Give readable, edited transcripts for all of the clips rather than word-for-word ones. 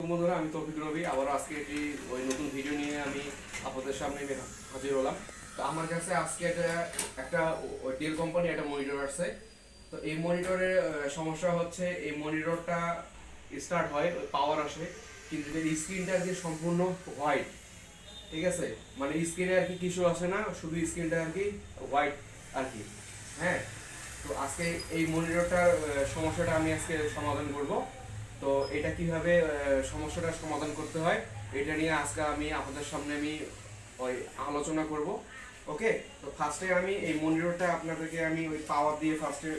বন্ধুরা, আমি তৌফিক রবি আবার আজকে একটি ওই নতুন ভিডিও নিয়ে আমি আপনাদের সামনে হাজির হলাম। তো আমার কাছে আজকে একটা ডেল কোম্পানি একটা মনিটর আসছে। তো এই মনিটরের সমস্যা হচ্ছে এই মনিটরটা স্টার্ট হয়, পাওয়ার আসে, কিন্তু এর স্ক্রিনটা আর কি সম্পূর্ণ হোয়াইট। ঠিক আছে, মানে স্ক্রিনে আর কি কিছু আসে না, শুধু স্ক্রিনটা আর কি হোয়াইট আর কি। হ্যাঁ, তো আজকে এই মনিটরটার সমস্যাটা আমি আজকে সমাধান করব। তো এটা কিভাবে সমস্যাটা সমাধান করতে হয় এটা নিয়ে আজকে আমি আপনাদের সামনে ওই আলোচনা করব। ওকে, তো ফার্স্টে আমি এই মনিটরটা আপনাদেরকে আমি ওই পাওয়ার দিয়ে ফার্স্টে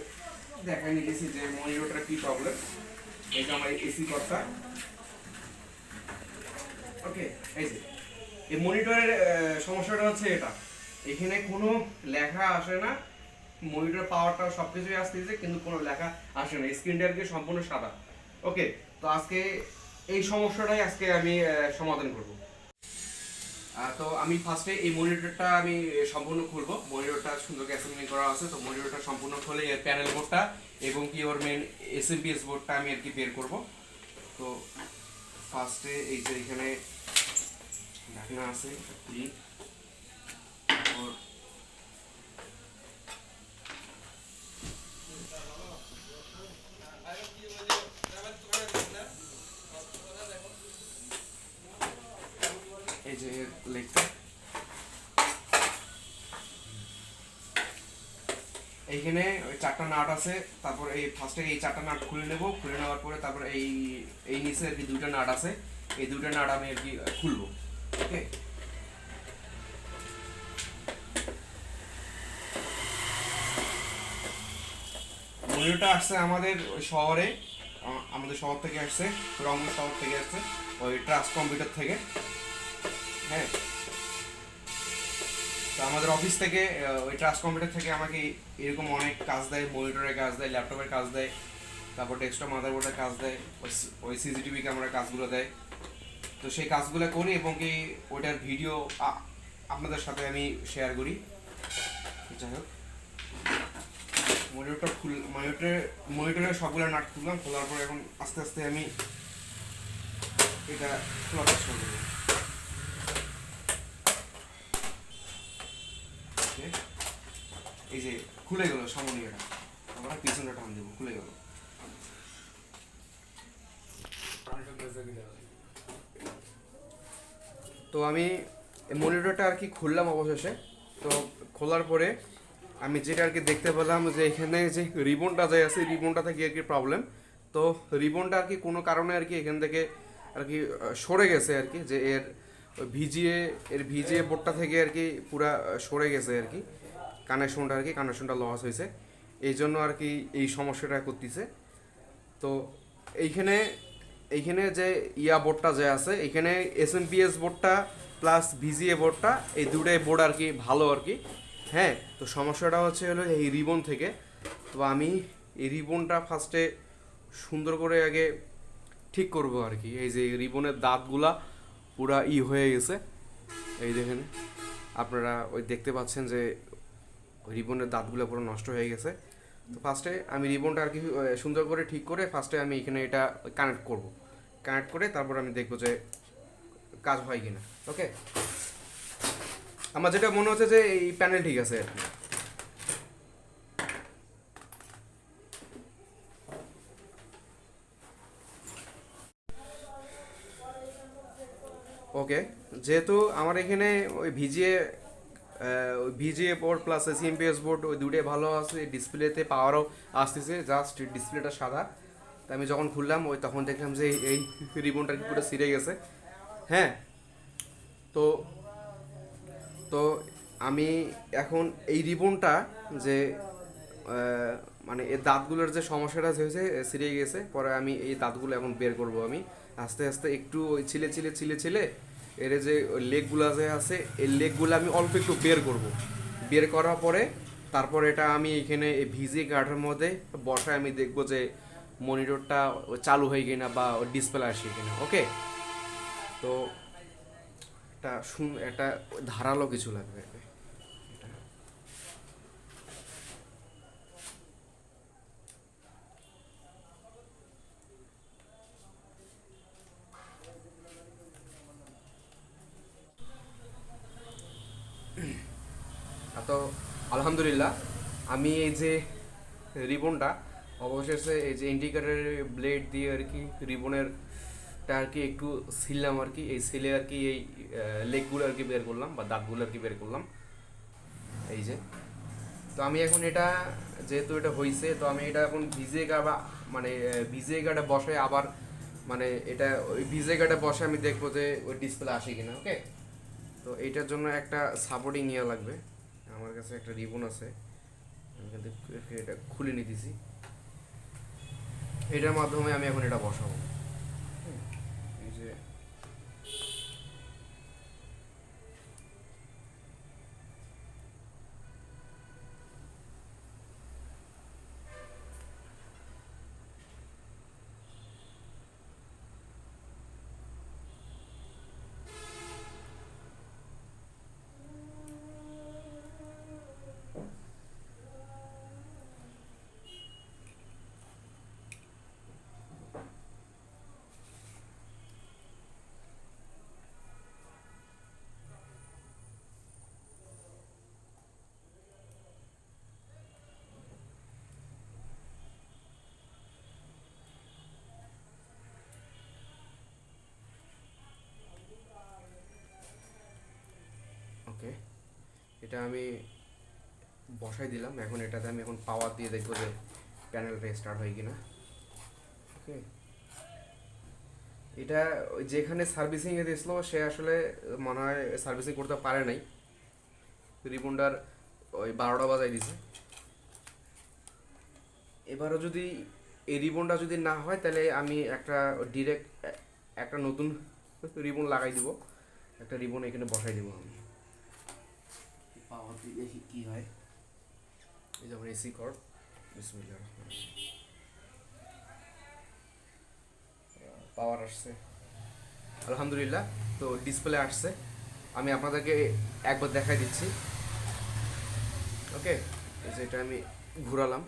দেখাই নিতেছি যে মনিটরটার কি প্রবলেম। এটা আমার এসি কর্তা। ওকে, এই যে এই মনিটরের সমস্যাটা হচ্ছে এটা, এখানে কোনো লেখা আসে না। মনিটর পাওয়ারটা সবকিছুই আসতেছে কিন্তু কোনো লেখা আসে না, স্ক্রিনটা আর কি সম্পূর্ণ সাদা। ওকে, তো আজকে এই সমস্যাটাই আজকে আমি সমাধান করব। তো আমি ফার্স্টে এই মনিটরটা আমি সম্পূর্ণ খুলবো। মনিটরটা সুন্দর অ্যাসেম্বলি করা আছে, তো মনিটরটা সম্পূর্ণ খুলে এর প্যানেল বোর্ডটা এবং কি ওর মেন এসএমপিএস বোর্ডটা আমি আর কি বের করব। তো ফার্স্টে এই যে এখানে ঢাকনা আছে, ক্লিপ, এই যে লেগটা, এইখানে ওই চারটা নাট আছে। তারপর এই ফার্স্টে এই চারটা নাট খুলে নেব, খুলে নেওয়ার পরে তারপর এই এই নিচে আর কি দুইটা নাট আছে, এই দুইটা নাট আমি আর কি খুলবো। ওকে, মনিটরটা আসছে আমাদের ওই শহরে, আমাদের শহর থেকে আসছে, রংপুর শহর থেকে আসছে, ওই ট্রাস্ট কম্পিউটার থেকে। হ্যাঁ, তো আমাদের অফিস থেকে ওই ট্রাস্ট কম্পিউটার থেকে আমাকে এরকম অনেক কাজ দেয়, মনিটরের কাজ দেয়, ল্যাপটপের কাজ দেয়, তারপর ডেস্কটপ মাদারবোর্ডের কাজ দেয়, ওই সিসিটিভি ক্যামেরার কাজগুলো দেয়। তো সেই কাজগুলো করি এবং কি ওইটার ভিডিও আপনাদের সাথে আমি শেয়ার করি। যাই হোক, মনিটরের সবগুলো নাট খুললাম, খোলার পরে এখন আস্তে আস্তে আমি এটা খোলা চেষ্টা করবো। এই যে খুলে গেল সামনে, এটা আমরা পিছনটা টান দেবো, খুলে গেল। তো আমি মনিটরটা আর কি খুললাম অবশেষে। তো খোলার পরে আমি যেটা আর কি দেখতে পেলাম যে এখানে যে রিবনটা যে আছে, রিবনটা থেকে আর কি প্রবলেম। তো রিবনটা আর কি কোনো কারণে আর কি এখান থেকে আর কি সরে গেছে আর কি, যে ভিজিএ বোর্ডটা থেকে আর কি পুরা সরে গেছে আর কি, কানেকশনটা লস হয়েছে। এই জন্য আর কি এই সমস্যাটা করতেছে। তো এইখানে এইখানে যে বোর্ডটা যে আছে, এখানে এসএমপিএস বোর্ডটা প্লাস ভিজিএ বোর্ডটা, এই দুটাই বোর্ড আর কি ভালো আর কি। হ্যাঁ, তো সমস্যাটা হচ্ছে হলো এই রিবন থেকে। তো আমি এই রিবনটা ফার্স্টে সুন্দর করে আগে ঠিক করব আর কি। এই যে রিবনের দাঁতগুলা পুরা হয়ে গেছে, এই দেখেন আপনারা ওই দেখতে পাচ্ছেন যে রিবনের দাঁতগুলো পুরো নষ্ট হয়ে গেছে। তো ফার্স্টে আমি রিবনটা আর কি সুন্দর করে ঠিক করে ফার্স্টে আমি এখানে এটা কানেক্ট করে তারপর আমি দেখবো যে কাজ হয় কিনা। ওকে, আমার যেটা মনে হচ্ছে যে এই প্যানেল ঠিক আছে আর কি। ওকে, যেহেতু আমার এখানে ওই ভিজিএ বোর্ড প্লাস সিএমপিএস বোর্ড ওই দুটোই ভালো আছে, ডিসপ্লেতে পাওয়ারও আসতেছে, জাস্ট ডিসপ্লেটা সাদা। তা আমি যখন খুললাম ওই তখন দেখলাম যে এই রিবনটা কি পুরো ছিঁড়ে গেছে। হ্যাঁ, তো তো আমি এখন এই রিবনটা যে মানে এই দাঁতগুলোর যে সমস্যাটা হয়েছে ছিঁড়ে গেছে, পরে আমি এই দাঁতগুলো এখন বের করব। আমি আস্তে আস্তে একটু ওই ছিলে এর যে লেগগুলো যে আছে, এই লেগগুলো আমি অল্প একটু বের করব। বের করার পরে তারপর এটা আমি এখানে এই ভিজি কার্ডের মধ্যে বসায় আমি দেখবো যে মনিটরটা চালু হয়ে কিনা বা ডিসপ্লে আসে কিনা। ওকে, তো এটা ধারালো কিছু লাগবে। তো আলহামদুলিল্লাহ আমি এই যে রিবনটা অবশেষে এই যে ইন্ডিকেটরের ব্লেড দিয়ে আর কি রিবনেরটা আর কি একটু ছিললাম আর কি, এই ছিলে আর কি এই লেগগুলো আর কি বের করলাম বা দাঁতগুলো আর কি বের করলাম। এই যে তো আমি এখন এটা যেহেতু এটা হয়েছে, তো আমি এটা এখন ভিজে গা বা মানে ভিজে গাটা বসে আবার মানে এটা ওই ভিজে গাটা বসে আমি দেখবো যে ওই ডিসপ্লে আসে কিনা। ওকে, তো এইটার জন্য একটা সাপোর্টিং নেওয়া লাগবে। আমার কাছে একটা রিবন আছে, আমি কিন্তু এটা খুলে নিতেছি, এটার মাধ্যমে আমি এখন এটা বসাবো। এই যে ওকে, এটা আমি বসাই দিলাম। এখন এটাতে আমি এখন পাওয়ার দিয়ে দেখবো যে প্যানেলটা স্টার্ট হয় কিনা। ওকে, এটা যেখানে সার্ভিসিংয়ে দিয়েছিল সে আসলে মনে হয় সার্ভিসিং করতে পারে নাই, রিবনটার ওই 12টা বাজাই দিছে। এবারও যদি এই রিবনটা যদি না হয় তাহলে আমি একটা ডিরেক্ট একটা নতুন রিবন লাগাই দিব, একটা রিবন এখানে বসাই দিব আমি। পাওয়ার দিয়ে দেখি কী হয়। এই যেমন এসি কর, বিসমিল্লাহির রহমানির রহিম। পাওয়ার আসছে আলহামদুলিল্লাহ, তো ডিসপ্লে আসছে, আমি আপনাদেরকে একবার দেখাই দিচ্ছি। ওকে, এই যে এটা আমি ঘুরালাম,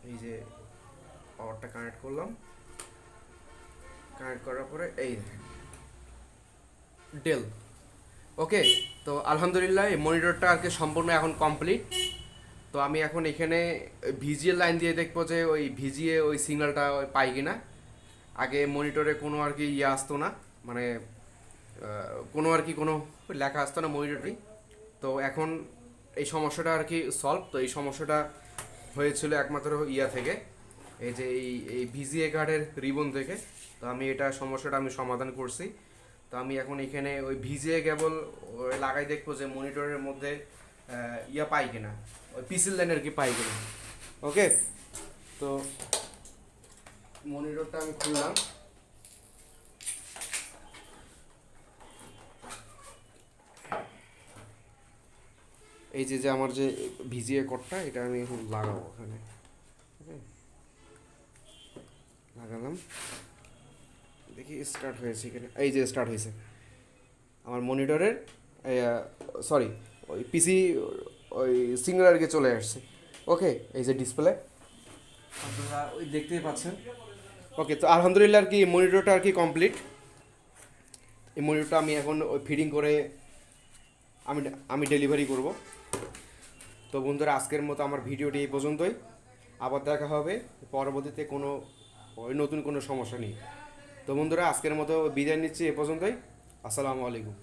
এই যে পাওয়ারটা কানেক্ট করলাম, কানেক্ট করার পরে এই ডেল। ওকে, তো আলহামদুলিল্লাহ এই মনিটরটা আর কি সম্পূর্ণ এখন কমপ্লিট। তো আমি এখন এখানে ভিজিএ লাইন দিয়ে দেখবো যে ওই ভিজিএ ওই সিগন্যালটা পাই কিনা। আগে মনিটরে কোনো আর কি ইয়ে আসতো না, মানে কোনো আর কি কোনো লেখা আসতো না মনিটরটি। তো এখন এই সমস্যাটা আর কি সলভ। তো এই সমস্যাটা হয়েছিল একমাত্র ইয়া থেকে, এই যে এই ভিজিএ কার্ডের রিবন থেকে। তো আমি এটা সমস্যাটা আমি সমাধান করছি। তো আমি এখন এখানে ওই ভিজিএ কেবল লাগাই দেখবো যে মনিটরের মধ্যে ইয়া পাই কিনা, ওই পিসিল লাইন আর কি পাই কিনা। ওকে, তো মনিটরটা আমি খুললাম। এই যে যে আমার যে ভিজিএ কোডটা এটা আমি এখন লাগাবো ওখানে। ওকে, লাগালাম, দেখি স্টার্ট হয়েছে এখানে। এই যে স্টার্ট হয়েছে আমার মনিটরের, সরি ওই পিসি ওই সিগন্যাল আর কি চলে আসছে। ওকে, এই যে ডিসপ্লে আপনারা ওই দেখতেই পাচ্ছেন। ওকে, তো আলহামদুলিল্লাহ আর কি মনিটরটা আর কি কমপ্লিট। এই মনিটরটা আমি এখন ওই ফিডিং করে আমি আমি ডেলিভারি করব। তো বন্ধুরা, আজকের মতো আমার ভিডিওটি এই পর্যন্তই। আবার দেখা হবে পরবর্তীতে কোনো ওই নতুন কোনো সমস্যা নেই। তো বন্ধুরা, আজকের মতো বিদায় নিচ্ছি এ পর্যন্তই। আসসালামু আলাইকুম।